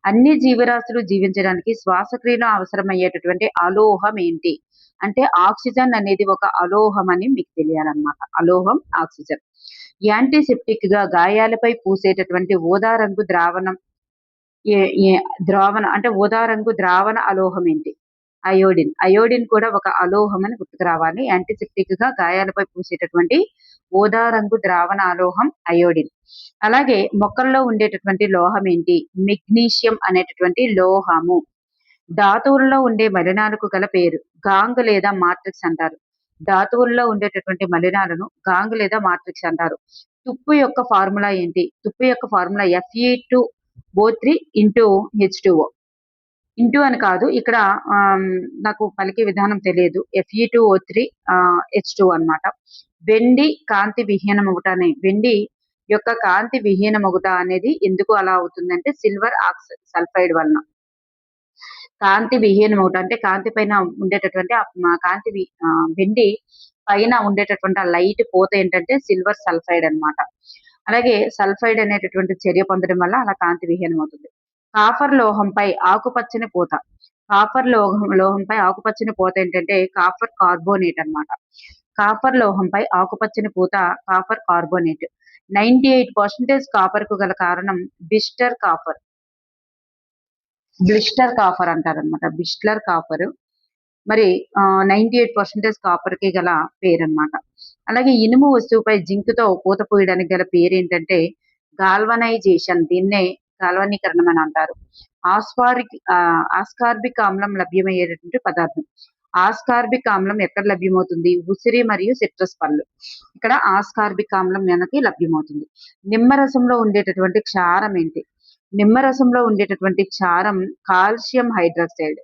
[SPEAKER 1] అన్ని జీవరాశులు జీవించడానికి శ్వాసక్రియలో అవసరమయ్యేటటువంటి అలోహం ఏంటి అంటే ఆక్సిజన్ అనేది ఒక అలోహం అని మీకు తెలియాలన్నమాట. అలోహం ఆక్సిజన్. యాంటీసెప్టిక్ గా గాయాలపై పూసేటటువంటి ఊదా రంగు ద్రావణం అంటే ఊదా రంగు ద్రావణ అలోహం ఏంటి? అయోడిన్. అయోడిన్ కూడా ఒక అలోహం అని గుర్తుకు రావాలి. యాంటీసెప్టిక్ గా గాయాలపై పూసేటటువంటి ఊదా రంగు ద్రావణ అలోహం అయోడిన్. అలాగే మొక్కల్లో ఉండేటటువంటి లోహం ఏంటి? మెగ్నీషియం అనేటటువంటి లోహము. ధాతువుల్లో ఉండే మలినాలకు గల పేరు గాంగ్ లేదా మాట్రిక్స్ అంటారు. ధాతువుల్లో ఉండేటటువంటి మలినాలను గాంగ్ లేదా మాట్రిక్స్ అంటారు. తుప్పు యొక్క ఫార్ములా ఏంటి? తుప్పు యొక్క formula Fe2O3 into H2O. Into అని కాదు, ఇక్కడ నాకు పలికే విధానం తెలియదు. Fe2O3 H2 అన్నమాట. వెండి కాంతి విహీనమగుట వెండి యొక్క కాంతి విహీనమగుట అనేది ఎందుకు అలా అవుతుందంటే సిల్వర్ సల్ఫైడ్ వలన. కాంతి విహీనమగుట అంటే కాంతి పైన ఉండేటటువంటి వెండి పైన ఉండేటటువంటి ఆ లైట్ పోత ఏంటంటే సిల్వర్ సల్ఫైడ్ అన్నమాట. అలాగే సల్ఫైడ్ అనేటటువంటి చర్య పొందడం వల్ల అలా కాంతి విహీనం అవుతుంది. కాఫర్ లోహంపై ఆకుపచ్చని పూత. కాఫర్ లోహంపై ఆకుపచ్చని పూత ఏంటంటే కాఫర్ కార్బోనేట్ అన్నమాట. కాఫర్ లోహంపై ఆకుపచ్చని పూత కాఫర్ కార్బోనేట్. 98% కాపర్ కు గల కారణం బిస్టర్ కాఫర్ అంటారనమాట. బిస్టర్ కాఫర్ మరి 98% కాపర్ కి గల పేరు అనమాట. అలాగే ఇనుము వస్తువుపై జింక్ తో పూత పోయడానికి గల పేరు ఏంటంటే గాల్వనైజేషన్. దీన్నే గాల్వనీకరణం అని అంటారు. ఆస్కార్బిక్ ఆమ్లం లభ్యమయ్యేటటువంటి పదార్థం. ఆస్కార్బిక్ ఆమ్లం ఎక్కడ లభ్యమవుతుంది? ఉసిరి మరియు సిట్రస్ పళ్ళు. ఇక్కడ ఆస్కార్బిక్ ఆమ్లం మనకి లభ్యమవుతుంది. నిమ్మరసంలో ఉండేటటువంటి క్షారం ఏంటి? నిమ్మరసంలో ఉండేటటువంటి క్షారం కాల్షియం హైడ్రాక్సైడ్.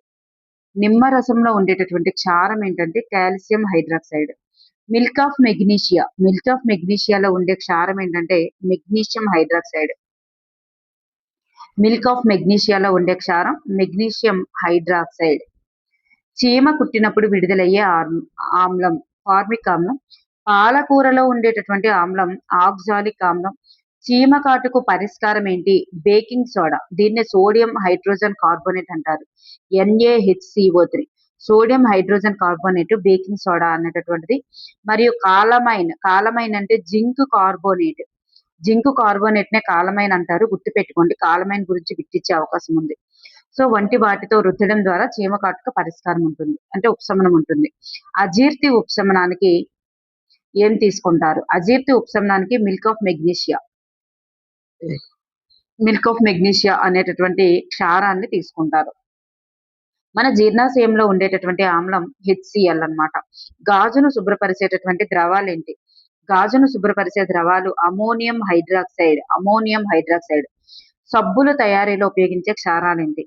[SPEAKER 1] నిమ్మరసంలో ఉండేటటువంటి క్షారం ఏంటంటే కాల్షియం హైడ్రాక్సైడ్. మిల్క్ ఆఫ్ మెగ్నీషియాలో ఉండే క్షారం ఏంటంటే మెగ్నీషియం హైడ్రాక్సైడ్. మిల్క్ ఆఫ్ మెగ్నీషియాలో ఉండే క్షారం మెగ్నీషియం హైడ్రాక్సైడ్. చీమ కుట్టినప్పుడు విడుదలయ్యే ఆమ్లం ఫార్మిక్ ఆమ్లం. పాలకూరలో ఉండేటటువంటి ఆమ్లం ఆక్సాలిక్ ఆమ్లం. చీమ కాటుకు పరిష్కారం ఏంటి? Baking soda. దీన్నే సోడియం హైడ్రోజన్ కార్బోనేట్ అంటారు. NaHCO3. Sodium hydrogen carbonate baking soda అనేటటువంటిది. మరియు కాలమైన్ అంటే జింక్ కార్బోనేట్. జింక్ కార్బోనేట్ నే కాలమైన్ అంటారు. గుర్తుపెట్టుకోండి, కాలమైన్ గురించి బిట్టిచ్చే అవకాశం ఉంది. సో వంటి వాటితో రుద్దడం ద్వారా చీమ కాటుకు పరిష్కారం ఉంటుంది, అంటే ఉపశమనం ఉంటుంది. అజీర్తి ఉపశమనానికి ఏం తీసుకుంటారు? అజీర్తి ఉపశమనానికి మిల్క్ ఆఫ్ మెగ్నీషియా అనేటటువంటి క్షారాన్ని తీసుకుంటారు. మన జీర్ణాశయంలో ఉండేటటువంటి ఆమ్లం HCl అన్నమాట. గాజును శుభ్రపరిచేటటువంటి ద్రవాలు ఏంటి? గాజును శుభ్రపరిచే ద్రవాలు అమోనియం హైడ్రాక్సైడ్. సబ్బుల తయారీలో ఉపయోగించే క్షారాలు ఏంటి?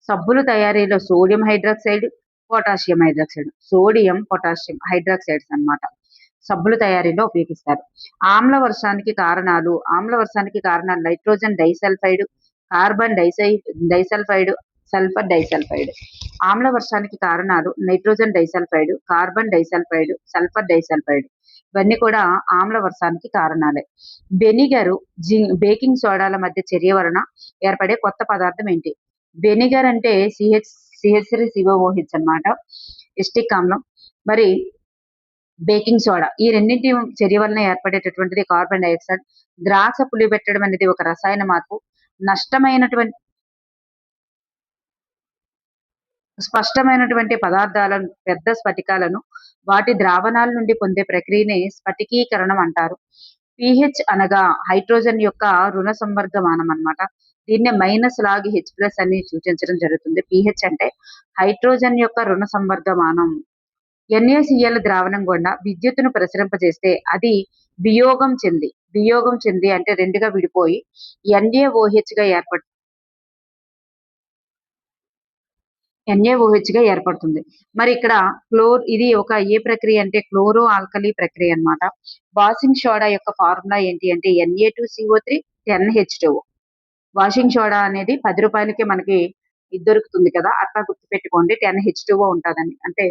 [SPEAKER 1] సబ్బుల తయారీలో sodium hydroxide, potassium hydroxide. Sodium potassium hydroxides అన్నమాట సబ్బుల తయారీలో ఉపయోగిస్తారు. ఆమ్ల వర్షానికి కారణాలు nitrogen disulphide, carbon disulphide, sulphur disulphide. ఆమ్ల వర్షానికి కారణాలు nitrogen disulphide, carbon disulphide, sulphur disulphide. ఇవన్నీ కూడా ఆమ్ల వర్షానికి కారణాలే. వెనిగరు, బేకింగ్ సోడాల మధ్య చర్య వలన ఏర్పడే కొత్త పదార్థం ఏంటి? వెనిగర్ అంటే CH3COOH అన్నమాట, ఎస్టిక్ ఆమ్లం. మరి బేకింగ్ సోడా, ఈ రెండింటి చర్య వలన ఏర్పడేటటువంటిది కార్బన్ డైఆక్సైడ్. ద్రాక్ష పులియబెట్టడం అనేది ఒక రసాయన మార్పు. స్పష్టమైనటువంటి పదార్థాలను, పెద్ద స్ఫటికాలను వాటి ద్రావణాల నుండి పొందే ప్రక్రియనే స్ఫటికీకరణం అంటారు. pH అనగా హైడ్రోజన్ యొక్క రుణ సంవర్గమానం అన్నమాట. దీన్నే -log H+ అని సూచించడం జరుగుతుంది. pH అంటే హైడ్రోజన్ యొక్క రుణ సంవర్గమానం. NaCl ద్రావణం గుండా విద్యుత్తును ప్రసరింపజేస్తే అది వియోగం చెంది అంటే రెండుగా విడిపోయి NaOH గా ఏర్పడుతుంది. మరి ఇక్కడ ఇది ఏ ప్రక్రియ అంటే క్లోరో ఆల్కలీ ప్రక్రియ అన్నమాట. వాషింగ్ సోడా యొక్క ఫార్ములా ఏంటి అంటే Na2CO3 10H2O. వాషింగ్ సోడా అనేది రూ. 10కే మనకి ఇది దొరుకుతుంది కదా! అట్లా గుర్తుపెట్టుకోండి 10H2O ఉంటదని. అంటే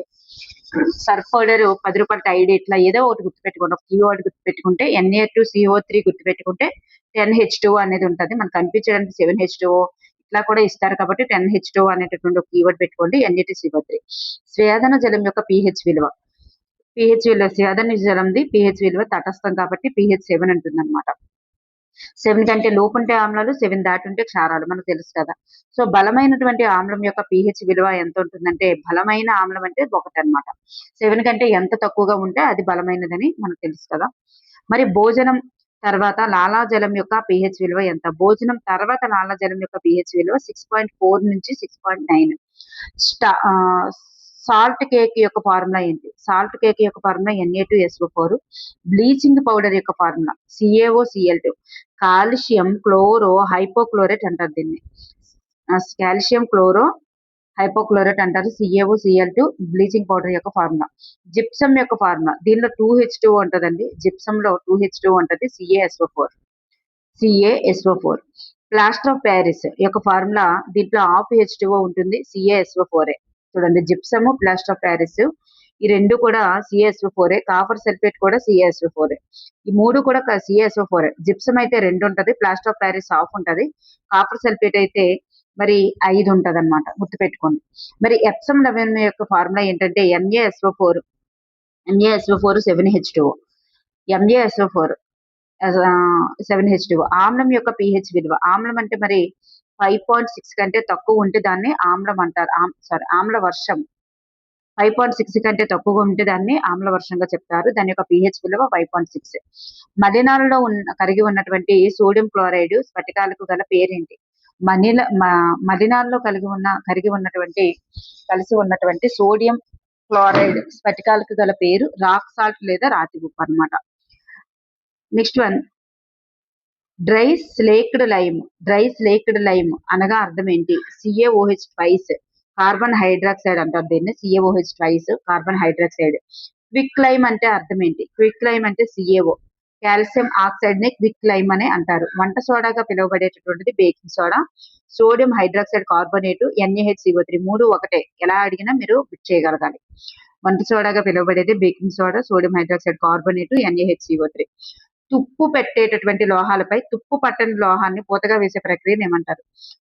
[SPEAKER 1] సర్ఫ్ పౌడర్ రూ. 10 టైడ్ ఇట్లా ఏదో ఒకటి గుర్తుపెట్టుకోండి. ఒక కీవర్డ్ గుర్తుపెట్టుకుంటే Na2CO3 గుర్తుపెట్టుకుంటే 10H2O అనేది ఉంటది. మనకు కనిపించడానికి 7H2O ఇట్లా కూడా ఇస్తారు కాబట్టి 10H2O అనేటటువంటి ఒక కీవర్డ్ పెట్టుకోండి. Na2CO3. స్వేదన జలం యొక్క pH విలువ. స్వేదన జలంది pH విలువ తటస్థం కాబట్టి pH 7 ఉంటుందన్నమాట. 7 కంటే లోపు ఉంటే ఆమ్లాలు, 7 దాటి ఉంటే క్షారాలు మనకు తెలుసు కదా. సో బలమైనటువంటి ఆమ్లం యొక్క pH విలువ ఎంత ఉంటుందంటే బలమైన ఆమ్లం అంటే 1 అన్నమాట. 7 కంటే ఎంత తక్కువగా ఉంటే అది బలమైనదని మనకు తెలుసు కదా. మరి భోజనం తర్వాత లాలాజలం యొక్క pH విలువ ఎంత? భోజనం తర్వాత లాలాజలం యొక్క pH విలువ 6.4 నుంచి 6.9. సాల్ట్ కేక్ యొక్క ఫార్ములా ఏంటి? సాల్ట్ కేక్ యొక్క ఫార్ములా Na2SO4. బ్లీచింగ్ పౌడర్ యొక్క formula CaOCl2. Calcium chloro hypochlorite అంటారు దీన్ని. కాల్షియం క్లోరో హైపోక్లోరేట్ అంటారు. CaOCl2 బ్లీచింగ్ పౌడర్ యొక్క ఫార్ములా. జిప్సం యొక్క ఫార్ములా దీనిలో 2H2O ఉంటదండి. జిప్సంలో 2H2O ఉంటది. CaSO4. ప్లాస్టర్ ఆఫ్ ప్యారిస్ యొక్క ఫార్ములా దీంట్లో హాఫ్ H2O ఉంటుంది. CaSO4. చూడండి జిప్సము ప్లాస్టర్ ఆఫ్ ప్యారిస్ ఈ రెండు కూడా CaSO4. కాపర్ సల్ఫేట్ కూడా CaSO4. ఈ మూడు కూడా CaSO4. జిప్సం అయితే 2 ఉంటది. ప్లాస్టర్ ఆఫ్ ప్యారిస్ హాఫ్ ఉంటది. కాపర్ సల్ఫేట్ అయితే మరి 5 ఉంటది అనమాట. గుర్తుపెట్టుకోండి. మరి ఎప్సమ్ లవణం యొక్క ఫార్ములా ఏంటంటే MaSO4 7H2O. MaSO4 7H2O. ఆమ్లం యొక్క pH విలువ. ఆమ్లం అంటే మరి 5.6 కంటే తక్కువ ఉంటే దాన్ని ఆమ్లం అంటారు. ఆమ్ల వర్షం. 5.6 కంటే తక్కువగా ఉంటే దాన్ని ఆమ్ల వర్షంగా చెప్తారు. దాని యొక్క pH విలువ 5.6. మలినాలలో కలిగి ఉన్నటువంటి సోడియం క్లోరైడ్ స్ఫటికాలకు గల పేరేంటి? మలినాల్లో కలిసి ఉన్నటువంటి సోడియం క్లోరైడ్ స్ఫటికాలకు గల పేరు రాక్ సాల్ట్ లేదా రాతి ఉప్పు అన్నమాట. Next one dry slaked lime అనగా అర్థం ఏంటి? CaOH ట్వైస్ కార్బన్ హైడ్రాక్సైడ్ అంటారు దీన్ని. CaOH twice carbon hydroxide. Quick lime అంటే అర్థం ఏంటి? క్విక్ లైమ్ అంటే CaO. కాల్షియం ఆక్సైడ్ ని క్విక్ లైమ్ అని అంటారు. వంట సోడాగా పిలువబడేటటువంటిది baking soda. Sodium hydroxide carbonate NaHCO3 మూడు ఒకటే. ఎలా అడిగినా మీరు చేయగలగాలి. వంట సోడాగా పిలువబడేది baking soda, sodium hydroxide carbonate NaHCO3. తుప్పు పెట్టేటటువంటి లోహాలపై తుప్పు పట్టని లోహాన్ని పూతగా వేసే ప్రక్రియను ఏమంటారు?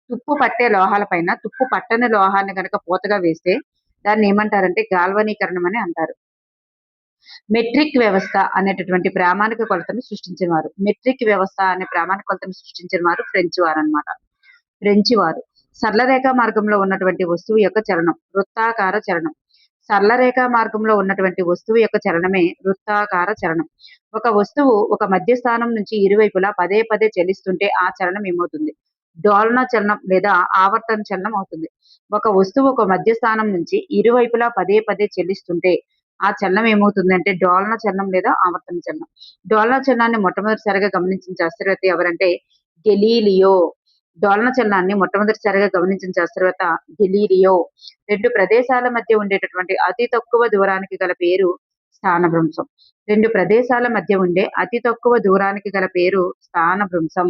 [SPEAKER 1] తుప్పు పట్టే లోహాలపైన తుప్పు పట్టని లోహాన్ని కనుక పూతగా వేస్తే దాన్ని ఏమంటారంటే గాల్వనీకరణం అని అంటారు. మెట్రిక్ వ్యవస్థ అనేటటువంటి ప్రామాణిక కొలతను సృష్టించిన వారు. మెట్రిక్ వ్యవస్థ అనే ప్రామాణిక కొలతను సృష్టించిన వారు ఫ్రెంచ్ వారు అన్నమాట. ఫ్రెంచ్ వారు. సరళ రేఖా మార్గంలో ఉన్నటువంటి వస్తువు యొక్క చలనం వృత్తాకార చలనం. సరళ రేఖా మార్గంలో ఉన్నటువంటి వస్తువు యొక్క చలనమే వృత్తాకార చలనం. ఒక వస్తువు ఒక మధ్య స్థానం నుంచి ఇరువైపులా పదే పదే చలిస్తుంటే ఆ చలనం ఏమవుతుంది? డోలన చలనం లేదా ఆవర్తన చలనం అవుతుంది. ఒక వస్తువు ఒక మధ్య స్థానం నుంచి ఇరువైపులా పదే పదే చెల్లిస్తుంటే ఆ చలనం ఏమవుతుంది అంటే డోలన చలనం లేదా ఆవర్తన చలనం. డోలన చలనాన్ని మొట్టమొదటిసారిగా గమనించిన శాస్త్రవేత్త ఎవరంటే గెలీలియో. డోలన చలనాన్ని మొట్టమొదటిసారిగా గమనించిన శాస్త్రవేత్త గెలీలియో. రెండు ప్రదేశాల మధ్య ఉండేటటువంటి అతి తక్కువ దూరానికి గల పేరు స్థానభ్రంశం. రెండు ప్రదేశాల మధ్య ఉండే అతి తక్కువ దూరానికి గల పేరు స్థానభ్రంశం.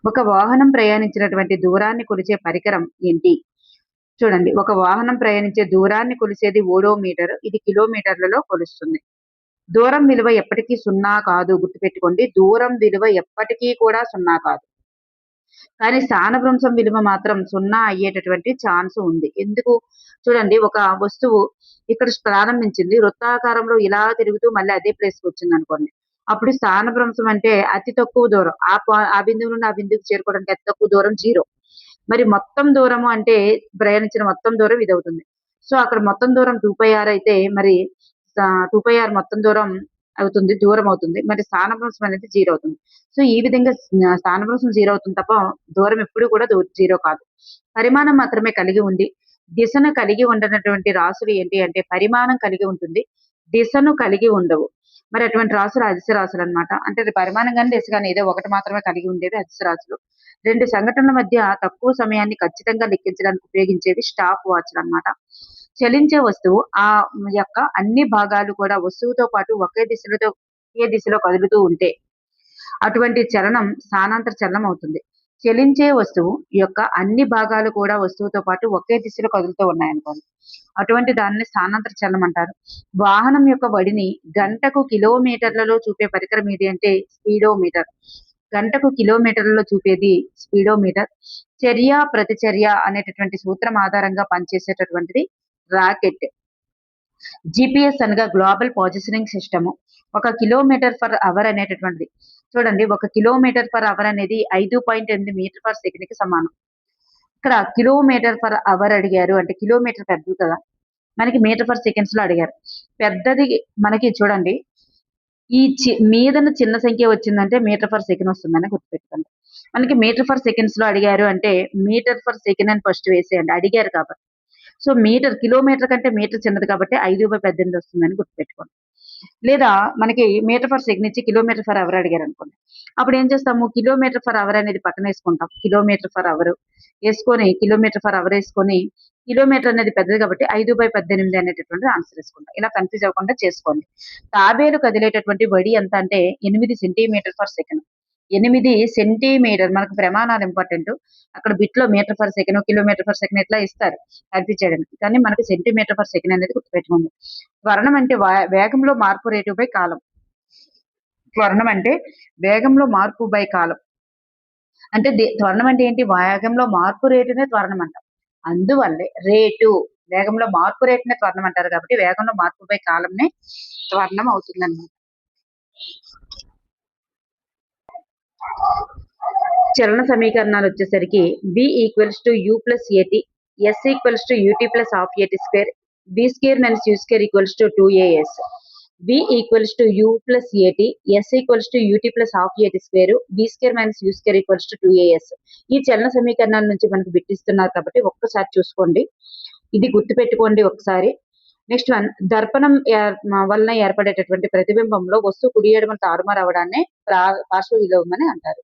[SPEAKER 1] ఒక వాహనం ప్రయాణించినటువంటి దూరాన్ని కొలిచే పరికరం ఏంటి? చూడండి, ఒక వాహనం ప్రయాణించే దూరాన్ని కొలిసేది ఓడోమీటర్. ఇది కిలోమీటర్లలో కొలుస్తుంది. దూరం విలువ ఎప్పటికీ 0 కాదు. గుర్తుపెట్టుకోండి, దూరం విలువ ఎప్పటికీ కూడా 0 కాదు. కానీ స్థానభ్రంశం విలువ మాత్రం 0 అయ్యేటటువంటి ఛాన్స్ ఉంది. ఎందుకు? చూడండి, ఒక వస్తువు ఇక్కడ ప్రారంభించింది, వృత్తాకారంలో ఇలా తిరుగుతూ మళ్ళీ అదే ప్లేస్కి వచ్చింది అనుకోండి. అప్పుడు స్థానభ్రంశం అంటే అతి తక్కువ దూరం. ఆ బిందువు నుండి ఆ బిందువుకి చేరుకోవడానికి అతి తక్కువ దూరం 0. మరి మొత్తం దూరము అంటే ప్రయాణించిన మొత్తం దూరం ఇది అవుతుంది. సో అక్కడ మొత్తం దూరం 2πr అయితే మరి 2πr మొత్తం దూరం అవుతుంది. మరి స్థానభ్రంశం అనేది 0 అవుతుంది. సో ఈ విధంగా స్థానభ్రంశం 0 అవుతుంది తప్ప దూరం ఎప్పుడు కూడా 0 కాదు. పరిమాణం మాత్రమే కలిగి ఉండి దిశను కలిగి ఉండనటువంటి రాశులు ఏంటి అంటే పరిమాణం కలిగి ఉంటుంది, దిశను కలిగి ఉండవు. మరి అటువంటి రాశులు అదిశ రాశులు అనమాట. అంటే అది పరిమాణం కానీ దిశ కానీ ఏదో ఒకటి మాత్రమే కలిగి ఉండేవి అదిశ రాశులు. రెండు సంఘటనల మధ్య తక్కువ సమయాన్ని ఖచ్చితంగా లెక్కించడానికి ఉపయోగించేవి స్టాప్ వాచ్లు అనమాట. చలించే వస్తువు ఆ యొక్క అన్ని భాగాలు కూడా వస్తువుతో పాటు ఒకే దిశలో కదులుతూ ఉంటే అటువంటి చలనం స్థానాంతర చలనం అవుతుంది. చలించే వస్తువు యొక్క అన్ని భాగాలు కూడా వస్తువుతో పాటు ఒకే దిశలో కదులుతూ ఉన్నాయనుకోండి, అటువంటి దానిని స్థానాంతర చలనం అంటారు. వాహనం యొక్క బడిని గంటకు కిలోమీటర్లలో చూపే పరికరం ఏది అంటే స్పీడోమీటర్. గంటకు కిలోమీటర్లలో చూపేది స్పీడోమీటర్. చర్య ప్రతిచర్య అనేటటువంటి సూత్రం ఆధారంగా పనిచేసేటటువంటిది రాకెట్. జిపిఎస్ అనగా global positioning system. 1 kilometre per hour అనేటటువంటిది చూడండి, 1 కిలోమీటర్ పర్ అవర్ అనేది 5.8 మీటర్ పర్ సెకండ్ కి సమానం. ఇక్కడ కిలోమీటర్ పర్ అవర్ అడిగారు అంటే కిలోమీటర్ పెద్దది కదా, మనకి మీటర్ పర్ సెకండ్స్ లో అడిగారు. పెద్దది మనకి చూడండి, ఈ మీదన చిన్న సంఖ్య వచ్చిందంటే మీటర్ పర్ సెకండ్ వస్తుందని గుర్తుపెట్టుకోండి. మనకి మీటర్ పర్ సెకండ్స్ లో అడిగారు అంటే మీటర్ పర్ సెకండ్ అని ఫస్ట్ వేసేయండి, అడిగారు కాబట్టి. సో కిలోమీటర్ కంటే మీటర్ చిన్నది కాబట్టి 5/18 వస్తుందని గుర్తుపెట్టుకోండి. లేదా మనకి మీటర్ పర్ సెకండ్ ఇచ్చి కిలోమీటర్ పర్ అవర్ అడిగారు అనుకోండి, అప్పుడు ఏం చేస్తాము, కిలోమీటర్ పర్ అవర్ అనేది పక్కన వేసుకుంటాం. కిలోమీటర్ పర్ అవర్ వేసుకొని కిలోమీటర్ పర్ అవర్ వేసుకొని కిలోమీటర్ అనేది పెద్దది కాబట్టి 5/18 అనేటటువంటి ఆన్సర్ వేసుకుంటాం. ఇలా కన్ఫ్యూజ్ అవ్వకుండా చేసుకోండి. తాబేలు కదిలేటటువంటి వడి ఎంత అంటే 8 సెంటీమీటర్ పర్ సెకండ్. 8 సెంటీమీటర్. మనకు ప్రమాణాలు ఇంపార్టెంట్. అక్కడ బిట్లో metre per second, kilometre per second ఇట్లా ఇస్తారు కన్ఫ్యూజ్ చేయడానికి, కానీ మనకి సెంటీమీటర్ పర్ సెకండ్ అనేది గుర్తుపెట్టుకోండి. త్వరణం అంటే వేగంలో మార్పు రేటు బై కాలం. త్వరణం అంటే వేగంలో మార్పు బై కాలం. అంటే త్వరణం అంటే ఏంటి, వేగంలో మార్పు రేటునే త్వరణం అంటాం. అందువల్లే రేటు, వేగంలో మార్పు రేటునే త్వరణం అంటారు కాబట్టి వేగంలో మార్పు బై కాలంనే త్వరణం అవుతుందన్నమాట. చలన సమీకరణాలు వచ్చేసరికి v = u + at, s = ut + half at square, b square - u square = 2as. v = u + at, s = ut + half at square, b square - u square = 2as. ఈ చలన సమీకరణాల నుంచి మనకు బిట్టిస్తున్నారు కాబట్టి ఒక్కసారి చూసుకోండి, ఇది గుర్తుపెట్టుకోండి ఒకసారి. నెక్స్ట్ వన్, దర్పణం వలన ఏర్పడేటటువంటి ప్రతిబింబంలో వస్తువు కుడి ఎడమ తారుమారు అవడాన్ని పార్శ్వ విలోమం అని అంటారు.